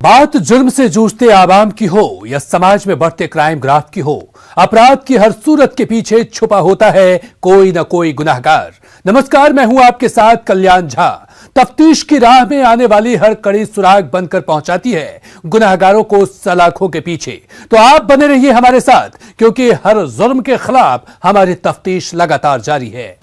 बात जुर्म से जूझते आवाम की हो या समाज में बढ़ते क्राइम ग्राफ की हो, अपराध की हर सूरत के पीछे छुपा होता है कोई न कोई गुनहगार। नमस्कार, मैं हूं आपके साथ कल्याण झा। तफ्तीश की राह में आने वाली हर कड़ी सुराग बनकर पहुंचाती है गुनहगारों को सलाखों के पीछे। तो आप बने रहिए हमारे साथ, क्योंकि हर जुर्म के खिलाफ हमारी तफ्तीश लगातार जारी है।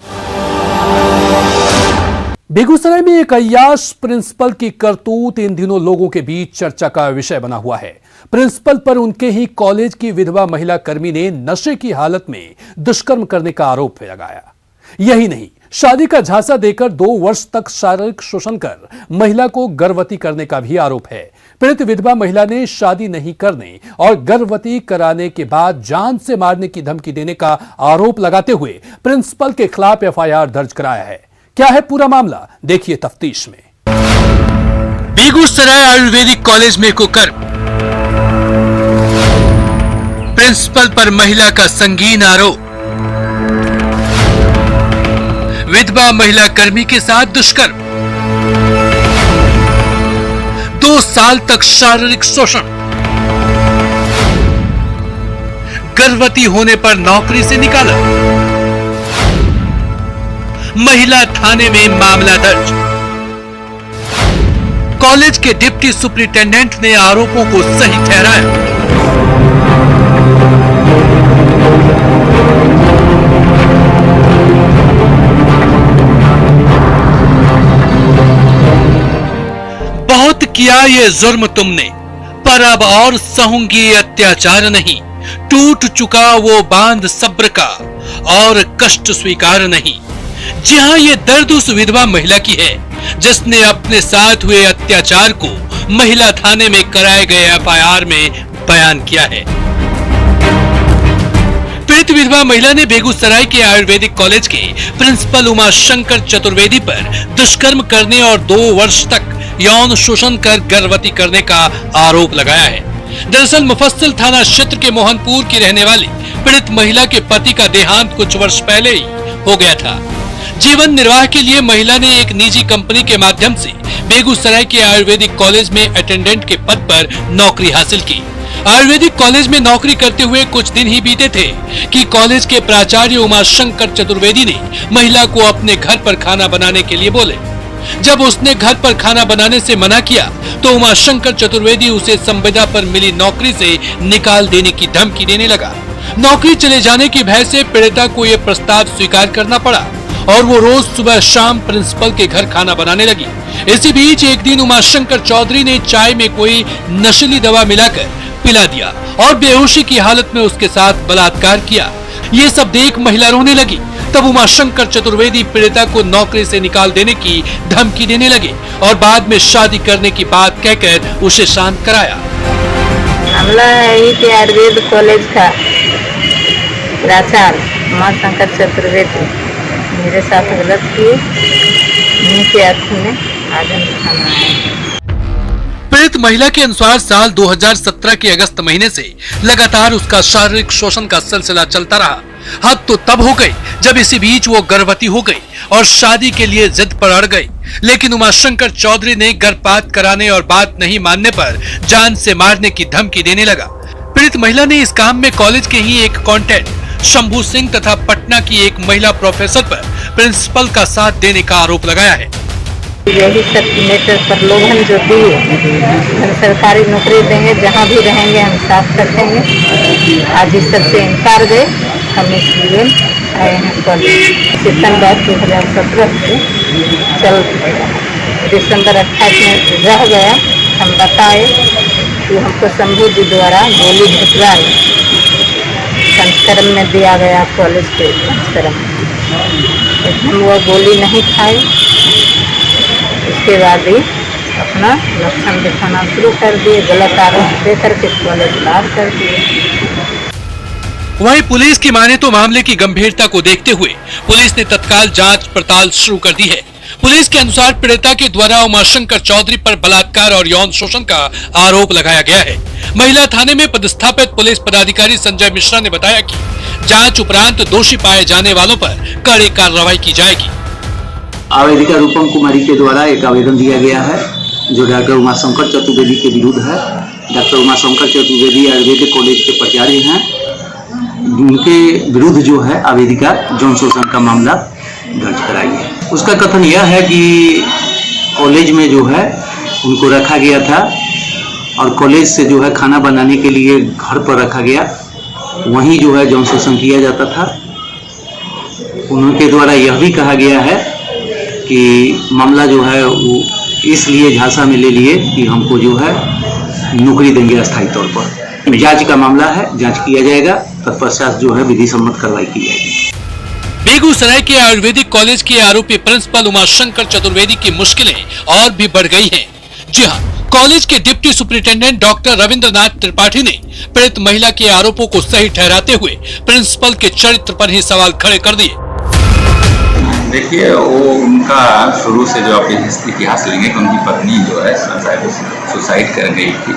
बेगूसराय में एक अय्याश प्रिंसिपल की करतूत इन दिनों लोगों के बीच चर्चा का विषय बना हुआ है। प्रिंसिपल पर उनके ही कॉलेज की विधवा महिला कर्मी ने नशे की हालत में दुष्कर्म करने का आरोप लगाया। यही नहीं, शादी का झांसा देकर 2 वर्ष तक शारीरिक शोषण कर महिला को गर्भवती करने का भी आरोप है। पीड़ित विधवा महिला ने शादी नहीं करने और गर्भवती कराने के बाद जान से मारने की धमकी देने का आरोप लगाते हुए प्रिंसिपल के खिलाफ एफआईआर दर्ज कराया है। क्या है पूरा मामला, देखिए तफ्तीश में। बेगूसराय आयुर्वेदिक कॉलेज में कुकर्म, प्रिंसिपल पर महिला का संगीन आरोप, विधवा महिला कर्मी के साथ दुष्कर्म, 2 साल तक शारीरिक शोषण, गर्भवती होने पर नौकरी से निकाला, महिला थाने में मामला दर्ज। कॉलेज के डिप्टी सुपरिटेंडेंट ने आरोपों को सही ठहराया। बहुत किया ये जुर्म तुमने, पर अब और सहूंगी अत्याचार नहीं। टूट चुका वो बांध सब्र का, और कष्ट स्वीकार नहीं। जी हां, ये दर्द उस विधवा महिला की है जिसने अपने साथ हुए अत्याचार को महिला थाने में कराए गए एफआईआर में बयान किया है। पीड़ित विधवा महिला ने बेगूसराय के आयुर्वेदिक कॉलेज के प्रिंसिपल उमाशंकर चतुर्वेदी पर दुष्कर्म करने और 2 वर्ष तक यौन शोषण कर गर्भवती करने का आरोप लगाया है। दरअसल मुफस्सिल थाना क्षेत्र के मोहनपुर की रहने वाली पीड़ित महिला के पति का देहांत कुछ वर्ष पहले ही हो गया था। जीवन निर्वाह के लिए महिला ने एक निजी कंपनी के माध्यम से बेगूसराय के आयुर्वेदिक कॉलेज में अटेंडेंट के पद पर नौकरी हासिल की। आयुर्वेदिक कॉलेज में नौकरी करते हुए कुछ दिन ही बीते थे कि कॉलेज के प्राचार्य उमाशंकर चतुर्वेदी ने महिला को अपने घर पर खाना बनाने के लिए बोले। जब उसने घर पर खाना बनाने से मना किया तो उमाशंकर चतुर्वेदी उसे संविदा पर मिली नौकरी से निकाल देने की धमकी देने लगा। नौकरी चले जाने की भय से पीड़िता को यह प्रस्ताव स्वीकार करना पड़ा और वो रोज सुबह शाम प्रिंसिपल के घर खाना बनाने लगी। इसी बीच एक दिन उमाशंकर चौधरी ने चाय में कोई नशीली दवा मिलाकर पिला दिया और बेहोशी की हालत में उसके साथ बलात्कार किया। ये सब देख महिला रोने लगी। तब उमाशंकर चतुर्वेदी पीड़िता को नौकरी से निकाल देने की धमकी देने लगे और बाद में शादी करने की बात कहकर उसे शांत कराया। मामला है कि आयुर्वेद कॉलेज का प्राचार्य उमाशंकर चतुर्वेदी मेरे साथ गलत किए, उनके आंखों में आजम खाना है। पीड़ित महिला के अनुसार साल 2017 के अगस्त महीने से लगातार उसका शारीरिक शोषण का सिलसिला चलता रहा। हद तो तब हो गई जब इसी बीच वो गर्भवती हो गई और शादी के लिए जिद पर अड़ गई। लेकिन उमाशंकर चौधरी ने गर्भपात कराने और बात नहीं मानने पर जान से मारने की धमकी देने लगा। पीड़ित महिला ने इस काम में कॉलेज के ही एक कॉन्टेंट शंभू सिंह तथा पटना की एक महिला प्रोफेसर पर प्रिंसिपल का साथ देने का आरोप लगाया है। यही सब मैटर प्रलोभन जो दिए, हम सरकारी नौकरी देंगे, जहाँ भी रहेंगे हम साथ रखेंगे। आज इस सबसे इनकार गए, हम इसलिए आए हैं कॉलेज। सितंबर 2017 से चल दिसंबर 28 में रह गया। हम बताए कि हमको शंभू जी द्वारा गोली भिजवाई, संस्करण में दिया गया कॉलेज के संस्करण, हम वो गोली नहीं खाए। उसके बाद ही अपना लक्षण दिखाना शुरू कर दिए, गलत आरोप देकर के कॉलेज बाहर कर दिए। वहीं पुलिस की माने तो मामले की गंभीरता को देखते हुए पुलिस ने तत्काल जांच पड़ताल शुरू कर दी है। पुलिस के अनुसार पीड़िता के द्वारा उमाशंकर चौधरी पर बलात्कार और यौन शोषण का आरोप लगाया गया है। महिला थाने में पदस्थापित पुलिस पदाधिकारी संजय मिश्रा ने बताया कि जांच उपरांत दोषी पाए जाने वालों पर कड़ी कार्रवाई की जाएगी। आवेदिका रूपम कुमारी के द्वारा एक आवेदन दिया गया है जो डॉक्टर उमाशंकर चतुर्वेदी के विरुद्ध है। डॉक्टर उमाशंकर चतुर्वेदी आयुर्वेदिक कॉलेज के प्राचार्य हैं, उनके विरुद्ध जो है आवेदिका यौन शोषण का मामला दर्ज कराई है। उसका कथन यह है कि कॉलेज में जो है उनको रखा गया था और कॉलेज से जो है खाना बनाने के लिए घर पर रखा गया, वहीं जो है यौन शोषण किया जाता था। उनके द्वारा यह भी कहा गया है कि मामला जो है वो इसलिए झांसा में ले लिए कि हमको जो है नौकरी देंगे अस्थायी तौर पर। जांच का मामला है, जांच किया जाएगा, तत्पश्चात जो है विधि सम्मत कार्रवाई की जाएगी। बेगूसराय के आयुर्वेदिक कॉलेज के आरोपी प्रिंसिपल उमाशंकर चतुर्वेदी की मुश्किलें और भी बढ़ गई हैं। जी हाँ, कॉलेज के deputy superintendent doctor Rabindranath Tripathi ने पीड़ित महिला के आरोपों को सही ठहराते हुए प्रिंसिपल के चरित्र पर ही सवाल खड़े कर दिए। देखिए, वो उनका शुरू से जो अपनी इतिहास लेंगे कि उनकी पत्नी जो है सुसाइड कर गई थी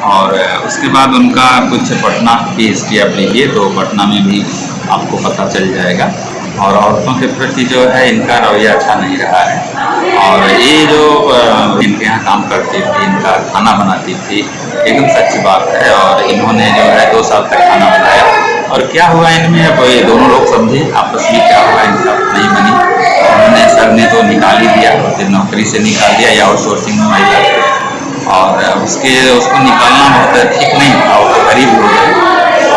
और उसके बाद उनका कुछ पटना की हिस्ट्री आप लीजिए तो पटना में भी आपको पता चल जाएगा। और औरतों के प्रति जो है इनका रवैया अच्छा नहीं रहा है। और ये जो इनके यहाँ काम करती थी, इनका खाना बनाती थी, एकदम सच्ची बात है। और इन्होंने जो है 2 साल तक खाना बनाया और क्या हुआ इनमें, अब ये दोनों लोग समझे आपस में क्या हुआ, इनका नहीं बनी। उन्होंने सर ने तो निकाल ही दिया, फिर नौकरी से निकाल दिया या आउटसोर्सिंग में महिला, और उसको निकालना बहुत ठीक नहीं था। वो गरीब लोग हैं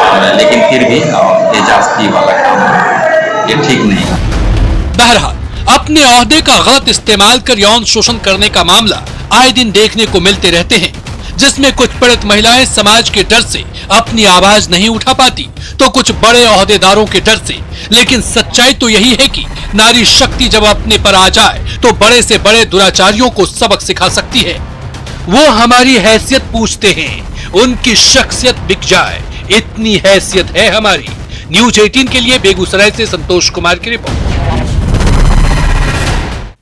और लेकिन फिर भी ये जास्ती वाला काम ये ठीक नहीं है। बहरहाल अपने ओहदे का गलत इस्तेमाल कर यौन शोषण करने का मामला आए दिन देखने को मिलते रहते हैं, जिसमें कुछ पीड़ित महिलाएं समाज के डर से अपनी आवाज नहीं उठा पाती तो कुछ बड़े ओहदेदारों के डर से। लेकिन सच्चाई तो यही है कि नारी शक्ति जब अपने पर आ जाए तो बड़े से बड़े दुराचारियों को सबक सिखा सकती है। वो हमारी हैसियत पूछते हैं, उनकी शख्सियत बिक जाए, इतनी हैसियत है हमारी। न्यूज 18 के लिए बेगूसराय से संतोष कुमार की रिपोर्ट।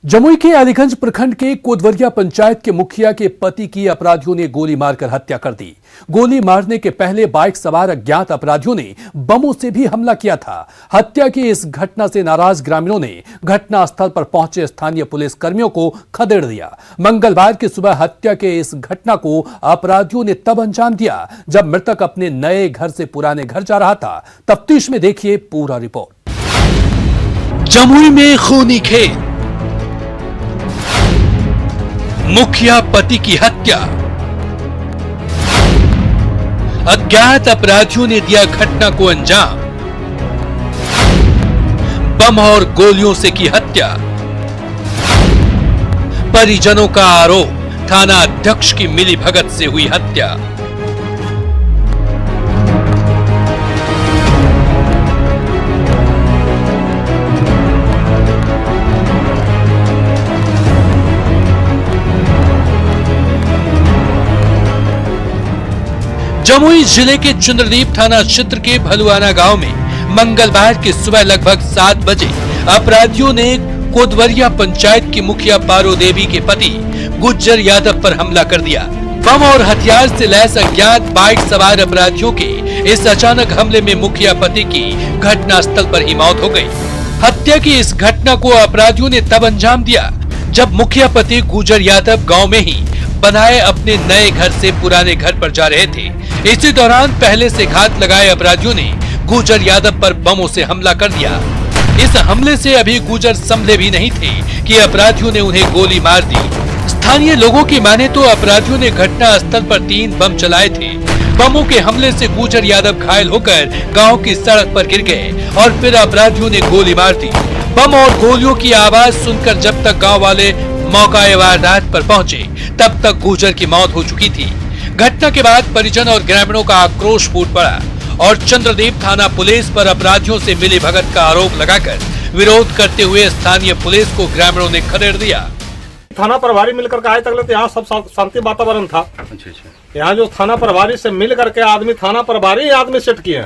जमुई के अलीगंज प्रखंड के कोदवरिया पंचायत के मुखिया के पति की अपराधियों ने गोली मारकर हत्या कर दी। गोली मारने के पहले बाइक सवार अज्ञात अपराधियों ने बमों से भी हमला किया था। हत्या की इस घटना से नाराज ग्रामीणों ने घटना स्थल पर पहुंचे स्थानीय पुलिस कर्मियों को खदेड़ दिया। मंगलवार की सुबह हत्या के इस घटना को अपराधियों ने तब अंजाम दिया जब मृतक अपने नए घर से पुराने घर जा रहा था। तफ्तीश में देखिए पूरा रिपोर्ट। जमुई में खूनी खेल, मुखिया पति की हत्या, अज्ञात अपराधियों ने दिया घटना को अंजाम, बम और गोलियों से की हत्या, परिजनों का आरोप थाना अध्यक्ष की मिलीभगत से हुई हत्या। जमुई जिले के चंद्रदीप थाना क्षेत्र के भलुआना गांव में मंगलवार की सुबह लगभग 7 बजे अपराधियों ने कोदवरिया पंचायत की मुखिया पारो देवी के पति गुज्जर यादव पर हमला कर दिया। बम और हथियार से लैस अज्ञात बाइक सवार अपराधियों के इस अचानक हमले में मुखिया पति की घटनास्थल पर ही मौत हो गई। हत्या की इस घटना को अपराधियों ने तब अंजाम दिया जब मुखिया पति गुज्जर यादव गाँव में ही बनाए अपने नए घर से पुराने घर पर जा रहे थे। इसी दौरान पहले से घात लगाए अपराधियों ने गुज्जर यादव पर बमों से हमला कर दिया। इस हमले से अभी गुज्जर संभले भी नहीं थे कि अपराधियों ने उन्हें गोली मार दी। स्थानीय लोगों की माने तो अपराधियों ने घटना स्थल पर 3 बम चलाए थे। बमों के हमले से गुज्जर यादव घायल होकर गांव की सड़क पर गिर गए और फिर अपराधियों ने गोली मार दी। बम और गोलियों की आवाज सुनकर जब तक गाँव वाले मौका वारदात पर पहुंचे तब तक गुज्जर की मौत हो चुकी थी। घटना के बाद परिजन और ग्रामीणों का आक्रोश फूट पड़ा और चंद्रदीप थाना पुलिस पर अपराधियों से मिलीभगत का आरोप लगाकर विरोध करते हुए स्थानीय पुलिस को ग्रामीणों ने खदेड़ दिया। थाना प्रभारी मिलकर के आए तक तो यहाँ सब शांति वातावरण था। यहाँ जो थाना प्रभारी से मिल करके आदमी थाना प्रभारी आदमी सेट किए।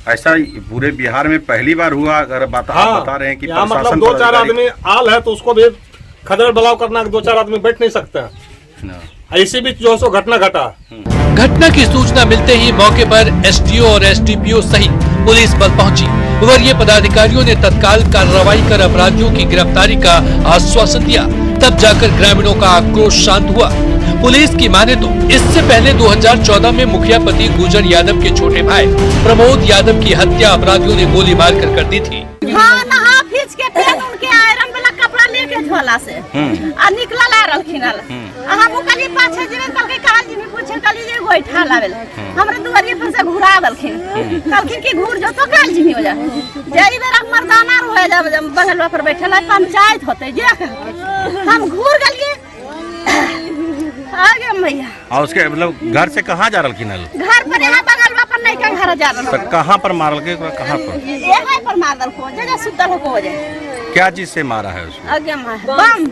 ऐसा पूरे बिहार में पहली बार हुआ। अगर बता रहे हैं कि यहाँ मतलब 2-4 आदमी आल है तो उसको भी खदेड़ बलाव करना, 2-4 आदमी बैठ नहीं सकते हैं। इसी बीच जो सो घटना घटा। घटना की सूचना मिलते ही मौके पर एसडीओ और एसडीपीओ सहित पुलिस बल पहुंची। वरीय पदाधिकारियों ने तत्काल कार्रवाई कर अपराधियों की गिरफ्तारी का आश्वासन दिया। तब जाकर ग्रामीणों का आक्रोश शांत हुआ। पुलिस की माने तो इससे पहले 2014 में मुखिया पति गुजर यादव के छोटे भाई प्रमोद यादव की हत्या अपराधियों ने गोली मारकर कर दी थी। हाँ, नहा फीस के पेन उनके आयरन वाला कपड़ा लेके झोला से आ निकला ला रहलखिन हम कली पाछे जिने कल के काल जी में पूछे कली जे गोइठा लावेल हमरे दुआरी पर से घुरा दलखिन कलखिन की घूर जो तो काल जी में हो जा जई बेरा मर्दाना रहे जब बगलवा पर बैठला पंचायत होते जे हम घूर गलिए आगे भैया। और उसके मतलब घर से कहाँ जा रही नल? घर पर यहाँ बगलवा पर नहीं का घर जा रहा। तो कहाँ पर मारल के? कहाँ पर? ये पर मार दल को जगह सुतल हो जाए। क्या चीज से मारा है उसको? आगे बम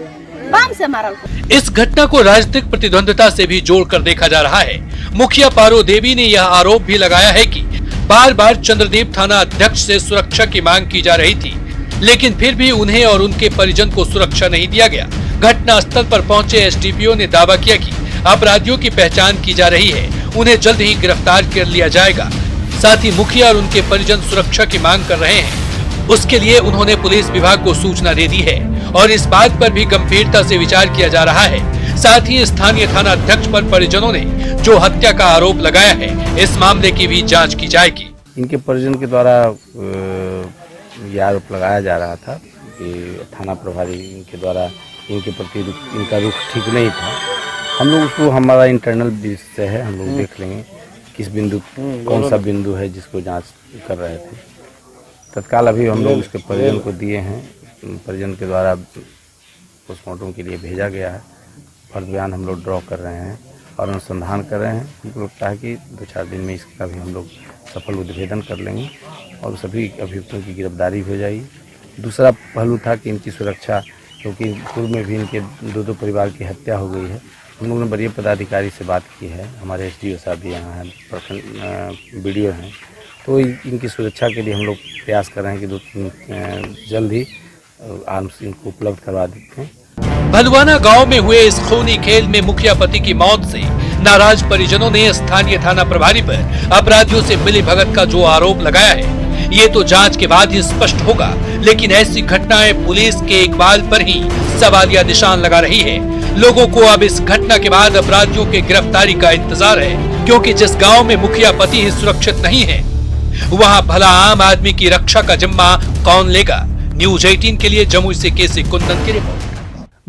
बम से मारल को। इस घटना को राजनीतिक प्रतिद्वंद्विता से भी जोड़कर देखा जा रहा है। मुखिया पारो देवी ने यह आरोप भी लगाया है कि बार बार चंद्रदेव थाना अध्यक्ष से सुरक्षा की मांग की जा रही थी, लेकिन फिर भी उन्हें और उनके परिजन को सुरक्षा नहीं दिया गया। घटना स्थल पर पहुंचे एसडीपीओ ने दावा किया कि अपराधियों की पहचान की जा रही है, उन्हें जल्द ही गिरफ्तार कर लिया जाएगा। साथ ही मुखिया और उनके परिजन सुरक्षा की मांग कर रहे हैं, उसके लिए उन्होंने पुलिस विभाग को सूचना दे दी है और इस बात पर भी गंभीरता से विचार किया जा रहा है। साथ ही स्थानीय थाना अध्यक्ष पर परिजनों ने जो हत्या का आरोप लगाया है, इस मामले की भी जाँच की जाएगी। इनके परिजन के द्वारा यह आरोप लगाया जा रहा था कि थाना प्रभारी इनके द्वारा इनके प्रति इनका रुख ठीक नहीं था। हम लोग उसको हमारा इंटरनल विषय है, हम लोग देख लेंगे किस बिंदु कौन सा बिंदु है जिसको जांच कर रहे थे। तत्काल अभी हम लोग उसके परिजन को दिए हैं, परिजन के द्वारा पोस्टमार्टम के लिए भेजा गया है। फर्द बयान हम लोग ड्रॉ कर रहे हैं और अनुसंधान कर रहे हैं। हमको लगता है कि 2-4 दिन में इसका भी हम लोग सफल उद्भेदन कर लेंगे और सभी अभियुक्तों की गिरफ्तारी हो जाएगी। दूसरा पहलू था कि इनकी सुरक्षा, क्योंकि पूर्व में भी इनके 2 परिवार की हत्या हो गई है। हम लोगों ने वरीय पदाधिकारी से बात की है, हमारे एसडीओ साहब भी यहाँ हैं, प्रखंड बीडीओ हैं, तो इनकी सुरक्षा के लिए हम लोग प्रयास कर रहे हैं कि जल्द ही आर्म्स इनको उपलब्ध करवा देते हैं। भलुआना गांव में हुए इस खूनी खेल में मुखिया पति की मौत से नाराज परिजनों ने स्थानीय थाना प्रभारी पर अपराधियों से मिलीभगत का जो आरोप लगाया है, ये तो जांच के बाद ही स्पष्ट होगा। लेकिन ऐसी घटनाएं पुलिस के इकबाल पर ही सवालिया निशान लगा रही है। लोगों को अब इस घटना के बाद अपराधियों के गिरफ्तारी का इंतजार है, क्योंकि जिस गांव में मुखिया पति ही सुरक्षित नहीं है, वहां भला आम आदमी की रक्षा का जिम्मा कौन लेगा। न्यूज 18 के लिए जमुई से केसी कुंदन की रिपोर्ट।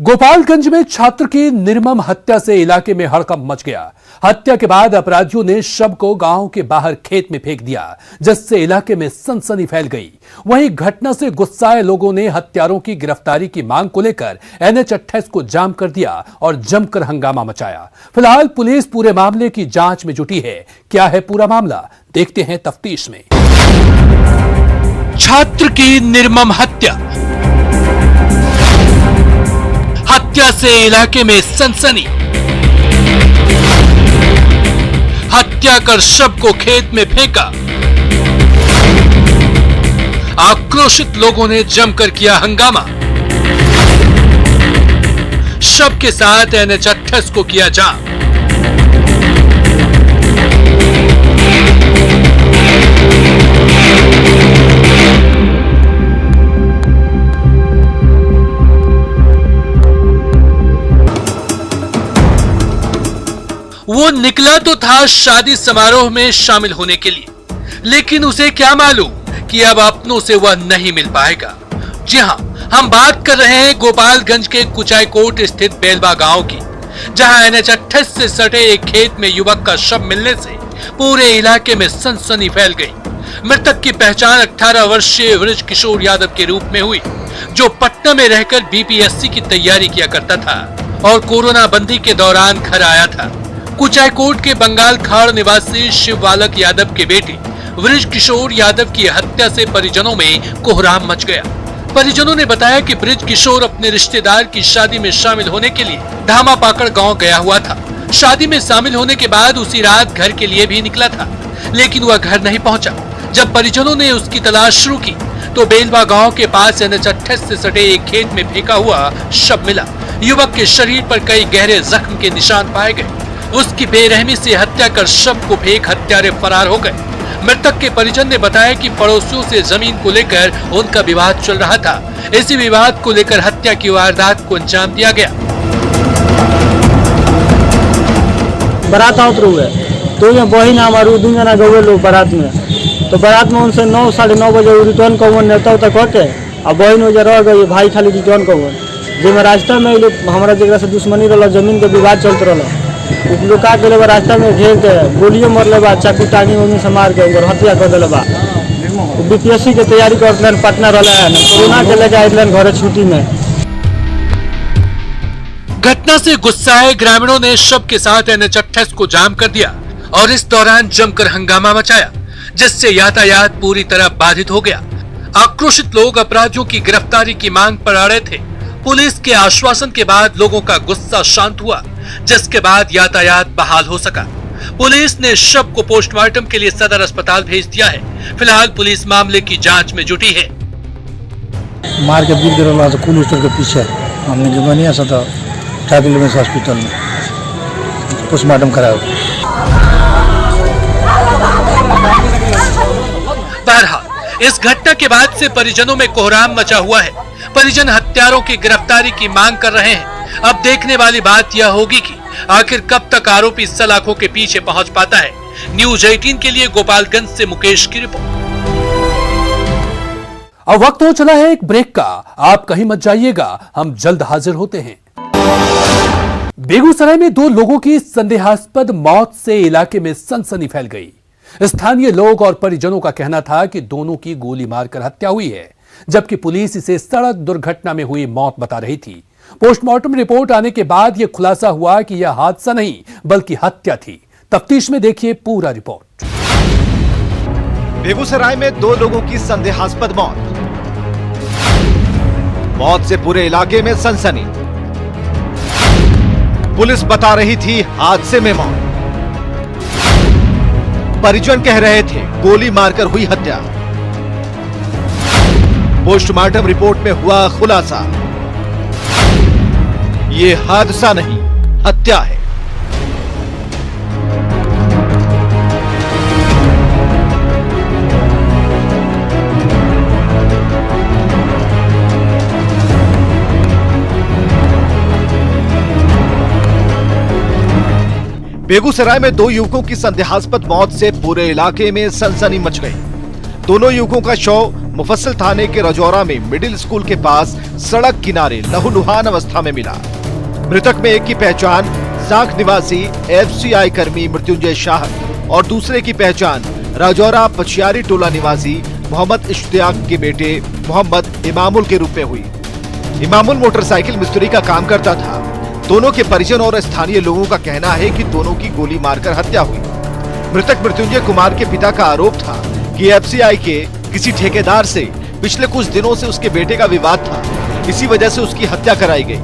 गोपालगंज में छात्र की निर्मम हत्या से इलाके में हड़कंप मच गया। हत्या के बाद अपराधियों ने शव को गांव के बाहर खेत में फेंक दिया, जिससे इलाके में सनसनी फैल गई। वहीं घटना से गुस्साए लोगों ने हत्यारों की गिरफ्तारी की मांग को लेकर NH-28 को जाम कर दिया और जमकर हंगामा मचाया। फिलहाल पुलिस पूरे मामले की जांच में जुटी है। क्या है पूरा मामला, देखते हैं तफ्तीश में। छात्र की निर्मम हत्या से इलाके में सनसनी। हत्या कर शव को खेत में फेंका। आक्रोशित लोगों ने जमकर किया हंगामा। शव के साथ NH-28 को किया जाम। वो निकला तो था शादी समारोह में शामिल होने के लिए, लेकिन उसे क्या मालूम कि अब अपनों से वह नहीं मिल पाएगा। जी हां, हम बात कर रहे हैं गोपालगंज के कुचायकोट स्थित बेलवा गांव की, जहां NH-28 से सटे एक खेत में युवक का शव मिलने से पूरे इलाके में सनसनी फैल गई। मृतक की पहचान 18 वर्षीय वृज किशोर यादव के रूप में हुई, जो पटना में रहकर BPSC की तैयारी किया करता था और कोरोना बंदी के दौरान घर आया था। कुचायकोट के बंगाल खाड़ निवासी शिव बालक यादव के बेटे वृज किशोर यादव की हत्या से परिजनों में कोहराम मच गया। परिजनों ने बताया कि वृज किशोर अपने रिश्तेदार की शादी में शामिल होने के लिए धामा पाकड़ गांव गया हुआ था। शादी में शामिल होने के बाद उसी रात घर के लिए भी निकला था, लेकिन वह घर नहीं पहुंचा। जब परिजनों ने उसकी तलाश शुरू की तो बेलवा गांव के पास NH-28 से सटे एक खेत में फेंका हुआ शव मिला। युवक के शरीर पर कई गहरे जख्म के निशान पाए गए। उसकी बेरहमी से हत्या कर शव को फेंक हत्यारे फरार हो गए। मृतक के परिजन ने बताया कि पड़ोसियों से जमीन को लेकर उनका विवाद चल रहा था। इसी विवाद को लेकर हत्या की वारदात को अंजाम दिया गया। बारात उतरू है तो ये बहन हमारे दू जना गए लोग बारात में, तो बारात में उनसे 9 साढ़े 9 बजे रिटर्न कवन नेता तक होके और बहन वजह रह गई, भाई खाली रिटर्न कवन जिसमें रास्ता में हमारा जगह से दुश्मनी रहा, जमीन के विवाद चलते रहा, लुका के ले रास्ता में घेर के गोलियों मरले बा, चाकू टांगी उन्हीं से मार के उनकर हत्या कर दिले बा। बीपीएससी के तैयारी कर पटना रहा है, कोरोना के लेके आए घर छुट्टी में। घटना से गुस्साए ग्रामीणों ने शव के साथ NH-28 को जाम कर दिया और इस दौरान जमकर हंगामा मचाया, जिससे यातायात पूरी तरह बाधित हो गया। आक्रोशित लोग अपराधियों की गिरफ्तारी की मांग पर अड़े थे। पुलिस के आश्वासन के बाद लोगों का गुस्सा शांत हुआ, जिसके बाद यातायात बहाल हो सका। पुलिस ने शव को पोस्टमार्टम के लिए सदर अस्पताल भेज दिया है। फिलहाल पुलिस मामले की जांच में जुटी है। मार के गिर गिरा तो कुल के पीछे हमने जमानिया से तो ट्राइबल हॉस्पिटल में पोस्टमार्टम कराया। बहरहाल इस घटना के बाद से परिजनों में कोहराम मचा हुआ है। परिजन हत्यारों की गिरफ्तारी की मांग कर रहे हैं। अब देखने वाली बात यह होगी कि आखिर कब तक आरोपी सलाखों के पीछे पहुंच पाता है। न्यूज 18 के लिए गोपालगंज से मुकेश की रिपोर्ट। अब वक्त हो चला है एक ब्रेक का, आप कहीं मत जाइएगा, हम जल्द हाजिर होते हैं। बेगूसराय में 2 लोगों की संदेहास्पद मौत से इलाके में सनसनी फैल गई। स्थानीय लोग और परिजनों का कहना था कि दोनों की गोली मारकर हत्या हुई है, जबकि पुलिस इसे सड़क दुर्घटना में हुई मौत बता रही थी। पोस्टमार्टम रिपोर्ट आने के बाद यह खुलासा हुआ कि यह हादसा नहीं बल्कि हत्या थी। तफ्तीश में देखिए पूरा रिपोर्ट। बेगूसराय में 2 लोगों की संदेहास्पद मौत से पूरे इलाके में सनसनी। पुलिस बता रही थी हादसे में मौत, परिजन कह रहे थे गोली मारकर हुई हत्या। पोस्टमार्टम रिपोर्ट में हुआ खुलासा, ये हादसा नहीं हत्या है। बेगूसराय में 2 युवकों की संदेहास्पद मौत से पूरे इलाके में सनसनी मच गई। दोनों युवकों का शव मुफस्सिल थाने के रजौरा में मिडिल स्कूल के पास सड़क किनारे लहूलुहान अवस्था में मिला। मृतक में एक की पहचान साख निवासी FCI कर्मी मृत्युंजय शाह और दूसरे की पहचान राजौरा पचियारी टोला निवासी मोहम्मद इश्तियाक के बेटे मोहम्मद इमामुल के रूप में हुई। इमामुल मोटरसाइकिल मिस्त्री का काम करता था। दोनों के परिजन और स्थानीय लोगों का कहना है कि दोनों की गोली मारकर हत्या हुई। मृतक मृत्युंजय कुमार के पिता का आरोप था कि FCI के किसी ठेकेदार से पिछले कुछ दिनों से उसके बेटे का विवाद था, इसी वजह से उसकी हत्या कराई गई।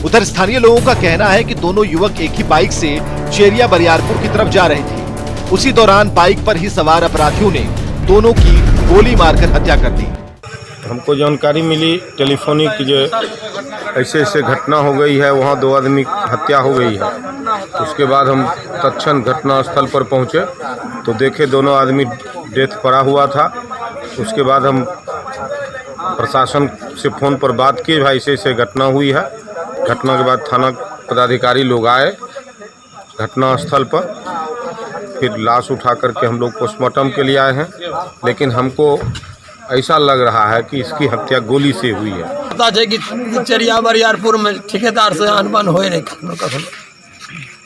उधर स्थानीय लोगों का कहना है कि दोनों युवक एक ही बाइक से चेरिया बरियारपुर की तरफ जा रहे थे। उसी दौरान बाइक पर ही सवार अपराधियों ने दोनों की गोली मारकर हत्या कर दी। हमको जानकारी मिली टेलीफोनिक जो ऐसे ऐसे घटना हो गई है, वहाँ 2 आदमी हत्या हो गई है। उसके बाद हम तत्क्षण घटना स्थल पर पहुँचे तो देखे दोनों आदमी डेथ पड़ा हुआ था। उसके बाद हम प्रशासन से फ़ोन पर बात की, भाई ऐसे ऐसे घटना हुई है। घटना के बाद थाना पदाधिकारी लोग आए घटना स्थल पर, फिर लाश उठा करके हम लोग पोस्टमार्टम के लिए आए हैं। लेकिन हमको ऐसा लग रहा है कि इसकी हत्या गोली से हुई है। पता है कि चेरिया बरियारपुर में ठेकेदार से अनबन हो रही,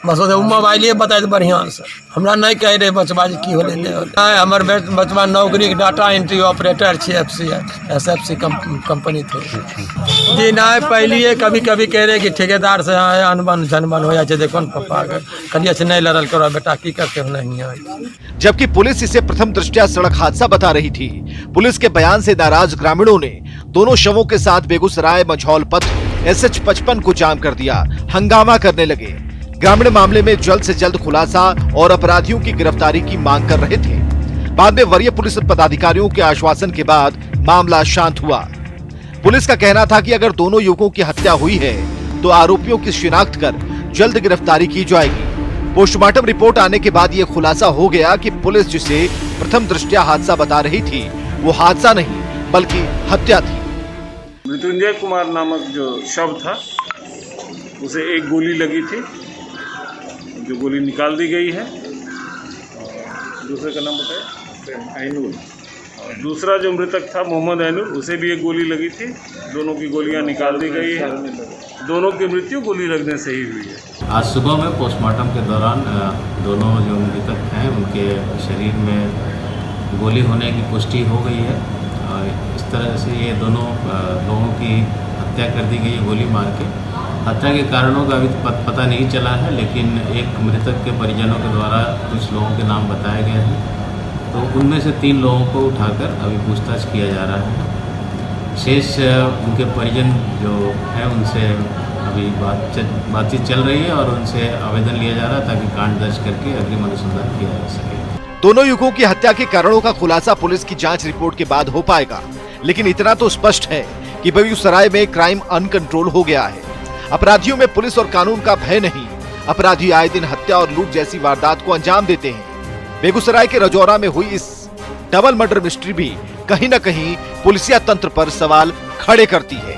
बस मोबाइल बताए बढ़िया से हमरा नहीं कह रहे बचबा की हो हमारे बचबा नौकरी डाटा एंट्री ऑपरेटर छे SFC कंपनी थे जी। नहीं पहले कभी कभी कह रहे कि ठेकेदार से अनबन झनबन हो जाए, देखो न पप्पा कलिया से नहीं लड़ल करो बेटा की करते हो नहीं। जबकि पुलिस इसे प्रथम दृष्टया सड़क हादसा बता रही थी। पुलिस के बयान से नाराज ग्रामीणों ने दोनों शवों के साथ बेगूसराय मझौल पथ SH-55 को जाम कर दिया, हंगामा करने लगे। ग्रामीण मामले में जल्द से जल्द खुलासा और अपराधियों की गिरफ्तारी की मांग कर रहे थे। बाद में वरीय पुलिस पदाधिकारियों के आश्वासन के बाद मामला शांत हुआ। पुलिस का कहना था कि अगर दोनों युवकों की हत्या हुई है तो आरोपियों की शिनाख्त कर जल्द गिरफ्तारी की जाएगी। पोस्टमार्टम रिपोर्ट आने के बाद यह खुलासा हो गया कि पुलिस जिसे प्रथम दृष्टया हादसा बता रही थी वो हादसा नहीं बल्कि हत्या थी। मृत्युंजय कुमार नामक जो शव था उसे एक गोली लगी थी, जो गोली निकाल दी गई है। दूसरे का नाम बताए ऐनुल। दूसरा जो मृतक था मोहम्मद ऐनुल, उसे भी एक गोली लगी थी। दोनों की गोलियां निकाल दी गई है। दोनों की मृत्यु गोली लगने से ही हुई है। आज सुबह में पोस्टमार्टम के दौरान दोनों जो मृतक हैं उनके शरीर में गोली होने की पुष्टि हो गई है। और इस तरह से ये दोनों लोगों की हत्या कर दी गई है गोली मार के। हत्या के कारणों का अभी पता नहीं चला है, लेकिन एक मृतक के परिजनों के द्वारा कुछ लोगों के नाम बताए गए हैं, तो उनमें से 3 लोगों को उठाकर अभी पूछताछ किया जा रहा है। शेष उनके परिजन जो हैं उनसे अभी बातचीत चल रही है और उनसे आवेदन लिया जा रहा है ताकि कांड दर्ज करके अग्रिम अनुसंधान किया जा सके। दोनों युवकों की हत्या के कारणों का खुलासा पुलिस की जांच रिपोर्ट के बाद हो पाएगा, लेकिन इतना तो स्पष्ट है कि बेगूसराय में क्राइम अनकंट्रोल हो गया है। अपराधियों में पुलिस और कानून का भय नहीं। अपराधी आए दिन हत्या और लूट जैसी वारदात को अंजाम देते हैं। बेगूसराय के रजौरा में हुई इस डबल मर्डर मिस्ट्री भी कहीं न कहीं पुलिसिया तंत्र पर सवाल खड़े करती है।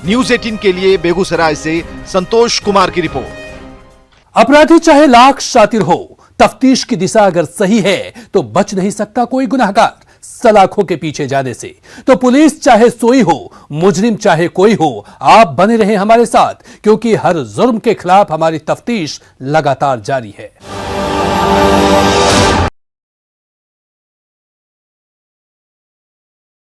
न्यूज़ 18 के लिए बेगूसराय से संतोष कुमार की रिपोर्ट। अपराधी चाहे लाख शातिर हो, तफ्तीश की दिशा अगर सही है तो बच नहीं सकता कोई गुनहगार सलाखों के पीछे जाने से। तो पुलिस चाहे सोई हो, मुजरिम चाहे कोई हो, आप बने रहें हमारे साथ, क्योंकि हर जुर्म के खिलाफ हमारी तफ्तीश लगातार जारी है।